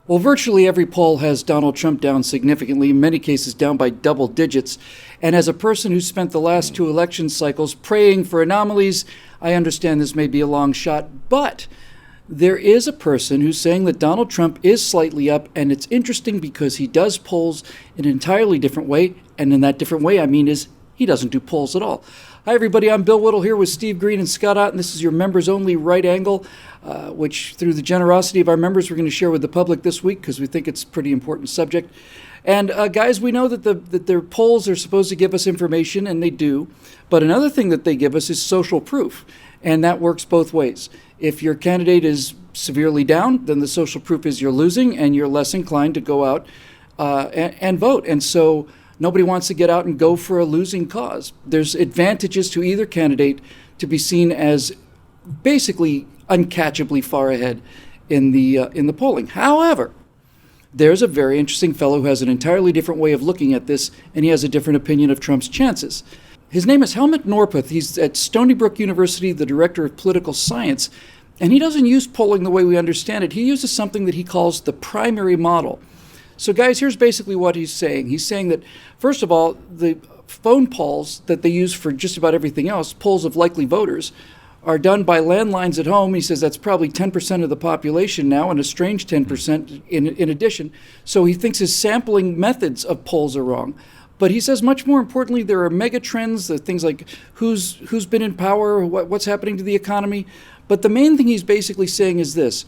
Well, virtually every poll has Donald Trump down significantly, in many cases down by double digits. And as a person who spent the last two election cycles praying for anomalies, I understand this may be a long shot, but there is a person who's saying that Donald Trump is slightly up, and it's interesting because he does polls in an entirely different way, and in that different way, I mean is he doesn't do polls at all. Hi, everybody. I'm Bill Whittle here with Steve Green and Scott Ott, and this is your members-only right angle, which, through the generosity of our members, we're going to share with the public this week because we think it's a pretty important subject. And guys, we know that their polls are supposed to give us information, and they do. But another thing that they give us is social proof, and that works both ways. If your candidate is severely down, then the social proof is you're losing, and you're less inclined to go out and vote. And so nobody wants to get out and go for a losing cause. There's advantages to either candidate to be seen as basically uncatchably far ahead in the polling. However, there's a very interesting fellow who has an entirely different way of looking at this, and he has a different opinion of Trump's chances. His name is Helmut Norpoth. He's at Stony Brook University, the director of political science, and he doesn't use polling the way we understand it. He uses something that he calls the primary model. So guys, here's basically what he's saying. He's saying that, first of all, the phone polls that they use for just about everything else, polls of likely voters, are done by landlines at home. He says that's probably 10% of the population now, and a strange 10% in addition. So he thinks his sampling methods of polls are wrong. But he says much more importantly, there are mega trends, things like who's been in power, what's happening to the economy. But the main thing he's basically saying is this.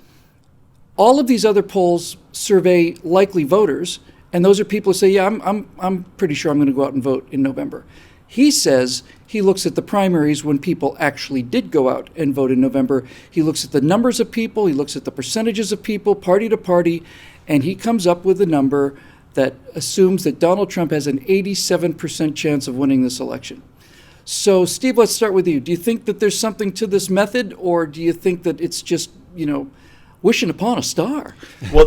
All of these other polls survey likely voters, and those are people who say, yeah, I'm pretty sure I'm going to go out and vote in November. He says he looks at the primaries when people actually did go out and vote in November. He looks at the numbers of people, he looks at the percentages of people, party to party, and he comes up with a number that assumes that Donald Trump has an 87% chance of winning this election. So, Steve, let's start with you. Do you think that there's something to this method, or do you think that it's just, wishing upon a star? Well,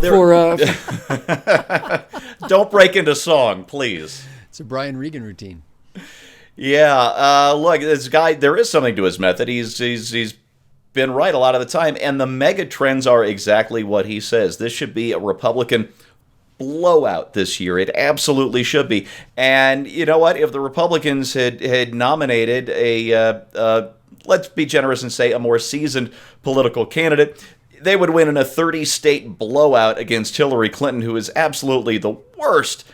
don't break into song, please. It's a Brian Regan routine. Yeah, look, this guy, there is something to his method. He's been right a lot of the time, and the mega trends are exactly what he says. This should be a Republican blowout this year. It absolutely should be. And you know what? If the Republicans had nominated let's be generous and say a more seasoned political candidate, they would win in a 30-state blowout against Hillary Clinton, who is absolutely the worst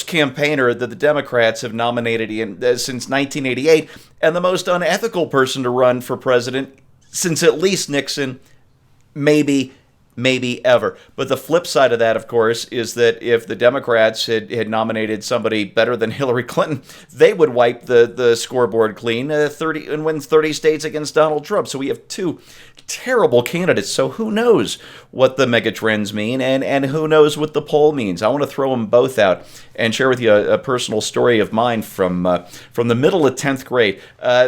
campaigner that the Democrats have nominated since 1988, and the most unethical person to run for president since at least Nixon, maybe ever. But the flip side of that, of course, is that if the Democrats had nominated somebody better than Hillary Clinton, they would wipe the scoreboard clean and win 30 states against Donald Trump. So we have two terrible candidates. So who knows what the megatrends mean, and who knows what the poll means. I want to throw them both out and share with you a personal story of mine from the middle of 10th grade.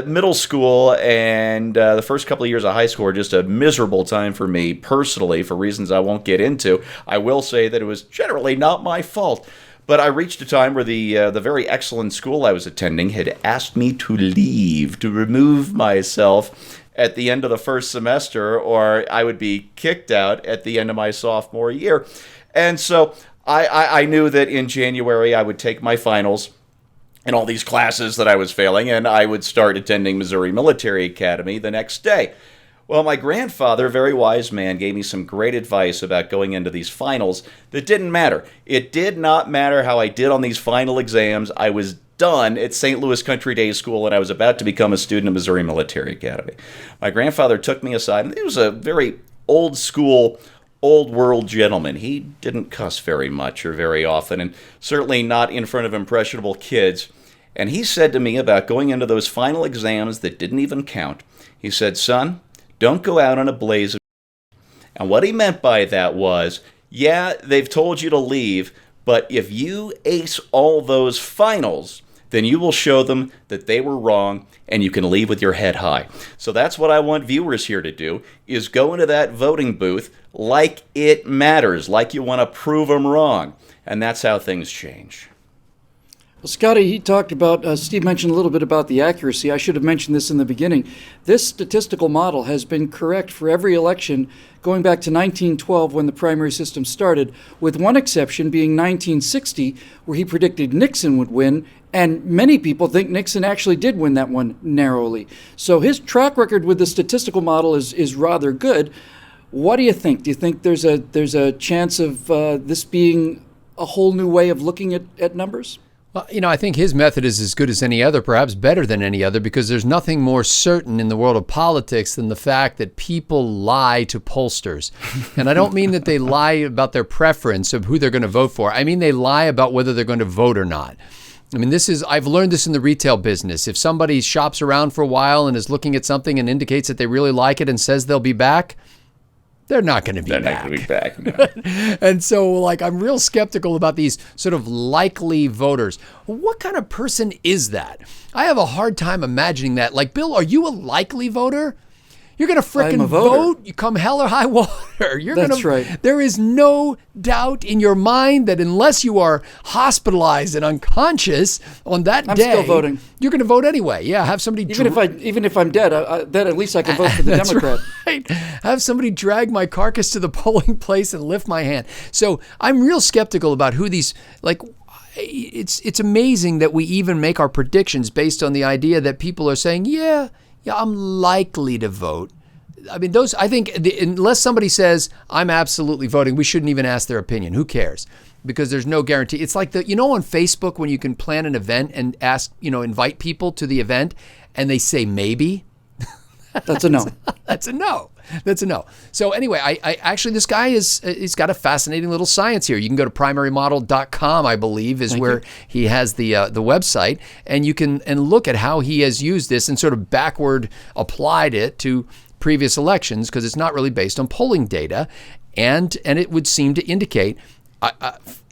Middle school and the first couple of years of high school were just a miserable time for me personally, for reasons I won't get into. I will say that it was generally not my fault. But I reached a time where the very excellent school I was attending had asked me to leave, to remove myself at the end of the first semester, or I would be kicked out at the end of my sophomore year. And so I knew that in January I would take my finals in all these classes that I was failing, and I would start attending Missouri Military Academy the next day. Well, my grandfather, very wise man, gave me some great advice about going into these finals that didn't matter. It did not matter how I did on these final exams. I was done at St. Louis Country Day School, and I was about to become a student at Missouri Military Academy. My grandfather took me aside, and he was a very old school, old world gentleman. He didn't cuss very much or very often, and certainly not in front of impressionable kids. And he said to me about going into those final exams that didn't even count, he said, "Son, don't go out on a blaze of..." And what he meant by that was, yeah, they've told you to leave, but if you ace all those finals, then you will show them that they were wrong and you can leave with your head high. So that's what I want viewers here to do, is go into that voting booth like it matters, like you want to prove them wrong. And that's how things change. Well, Scotty, he talked about, Steve mentioned a little bit about the accuracy. I should have mentioned this in the beginning. This statistical model has been correct for every election going back to 1912 when the primary system started, with one exception being 1960, where he predicted Nixon would win, and many people think Nixon actually did win that one narrowly. So his track record with the statistical model is rather good. What do you think? Do you think there's a chance of this being a whole new way of looking at numbers? Well, I think his method is as good as any other, perhaps better than any other, because there's nothing more certain in the world of politics than the fact that people lie to pollsters. And I don't mean that they lie about their preference of who they're going to vote for. I mean they lie about whether they're going to vote or not. I mean, I've learned this in the retail business. If somebody shops around for a while and is looking at something and indicates that they really like it and says they'll be back, they're not going to be back. They're not going to be back, no. And so, I'm real skeptical about these sort of likely voters. What kind of person is that? I have a hard time imagining that. Bill, are you a likely voter? You're going to frickin' vote. You come hell or high water. That's right. There is no doubt in your mind that unless you are hospitalized and unconscious on that I'm day, still voting. You're going to vote anyway. Yeah, have somebody even if I'm dead, then at least I can vote for the Democrat. Right. Have somebody drag my carcass to the polling place and lift my hand. So I'm real skeptical about who these It's amazing that we even make our predictions based on the idea that people are saying, yeah, I'm likely to vote. I mean, unless somebody says, I'm absolutely voting, we shouldn't even ask their opinion. Who cares? Because there's no guarantee. It's like on Facebook when you can plan an event and ask, invite people to the event and they say maybe. That's a no. That's a no. That's a no. So anyway, I actually, this guy he's got a fascinating little science here. You can go to primarymodel.com, I believe, is where he has the website, and you can look at how he has used this and sort of backward applied it to previous elections, because it's not really based on polling data, and it would seem to indicate,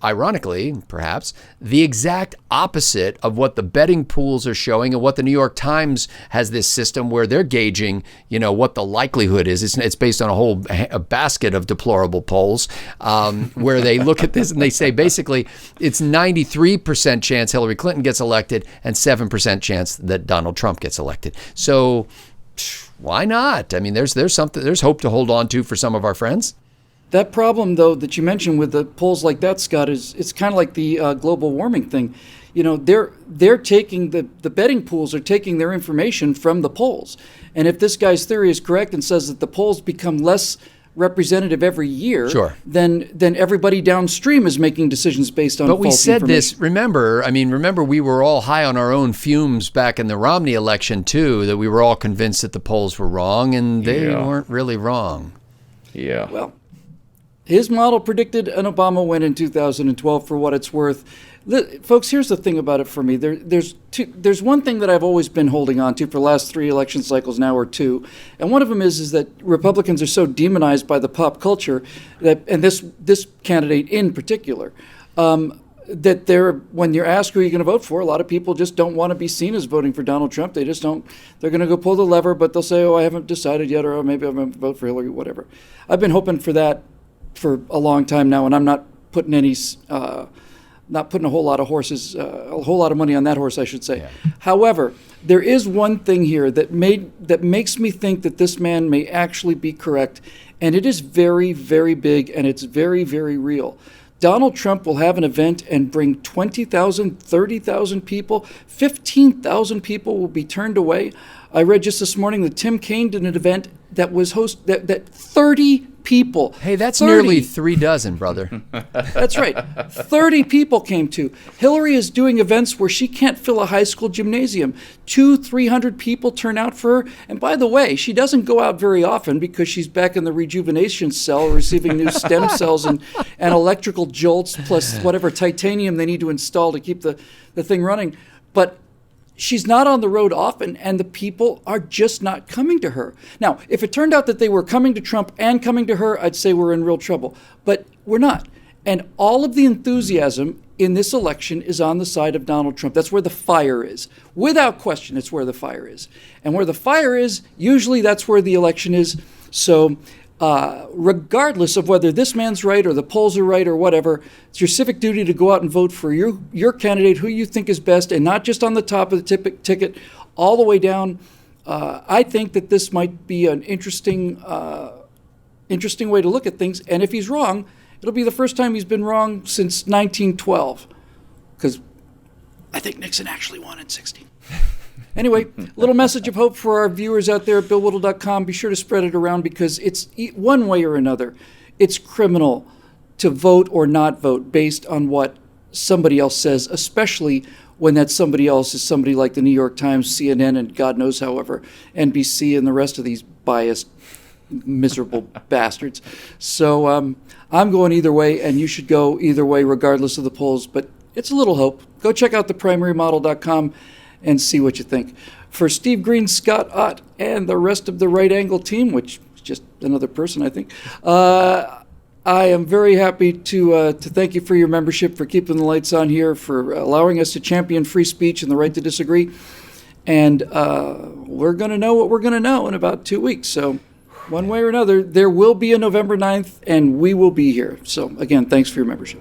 ironically, perhaps, the exact opposite of what the betting pools are showing and what the New York Times has this system where they're gauging, what the likelihood is. It's based on a basket of deplorable polls where they look at this and they say, basically, it's 93% chance Hillary Clinton gets elected and 7% chance that Donald Trump gets elected. So why not? I mean, there's hope to hold on to for some of our friends. That problem, though, that you mentioned with the polls like that, Scott, it's kind of like the global warming thing. They're taking the betting pools are taking their information from the polls, and if this guy's theory is correct and says that the polls become less representative every year, sure, then everybody downstream is making decisions based on. But we false said information. this. Remember we were all high on our own fumes back in the Romney election too. That we were all convinced that the polls were wrong, and they weren't really wrong. Yeah. Well, his model predicted an Obama win in 2012, for what it's worth. Folks, here's the thing about it for me. There's one thing that I've always been holding on to for the last 3 election cycles now, or 2, and one of them is that Republicans are so demonized by the pop culture and this candidate in particular, that when you're asked who you're going to vote for, a lot of people just don't want to be seen as voting for Donald Trump. They just don't. They're going to go pull the lever, but they'll say, "Oh, I haven't decided yet," or, "Oh, maybe I'm going to vote for Hillary," whatever. I've been hoping for that for a long time now, and I'm not putting a whole lot of money on that horse, I should say. Yeah. However, there is one thing here that makes me think that this man may actually be correct, and it is very, very big, and it's very, very real. Donald Trump will have an event and bring 20,000, 30,000 people, 15,000 people will be turned away. I read just this morning that Tim Kaine did an event that was that 30 people. Hey, that's 30. Nearly 3 dozen, brother. That's right. 30 people came to. Hillary is doing events where she can't fill a high school gymnasium. 200-300 people turn out for her. And by the way, she doesn't go out very often because she's back in the rejuvenation cell receiving new stem cells and electrical jolts plus whatever titanium they need to install to keep the thing running. But she's not on the road often, and the people are just not coming to her. Now, if it turned out that they were coming to Trump and coming to her, I'd say we're in real trouble. But we're not. And all of the enthusiasm in this election is on the side of Donald Trump. That's where the fire is. Without question, it's where the fire is. And where the fire is, usually that's where the election is. So regardless of whether this man's right or the polls are right or whatever, it's your civic duty to go out and vote for your candidate, who you think is best, and not just on the top of the ticket, all the way down. I think that this might be an interesting way to look at things. And if he's wrong, it'll be the first time he's been wrong since 1912, because I think Nixon actually won in 16. Anyway, a little message of hope for our viewers out there at BillWhittle.com. Be sure to spread it around, because it's one way or another, it's criminal to vote or not vote based on what somebody else says, especially when that somebody else is somebody like the New York Times, CNN, and God knows however, NBC and the rest of these biased, miserable bastards. So I'm going either way, and you should go either way regardless of the polls, but it's a little hope. Go check out theprimarymodel.com and see what you think. For Steve Green, Scott Ott, and the rest of the Right Angle team, which is just another person, I think, I am very happy to thank you for your membership, for keeping the lights on here, for allowing us to champion free speech and the right to disagree. And we're going to know what we're going to know in about 2 weeks. So one way or another, there will be a November 9th, and we will be here. So again, thanks for your membership.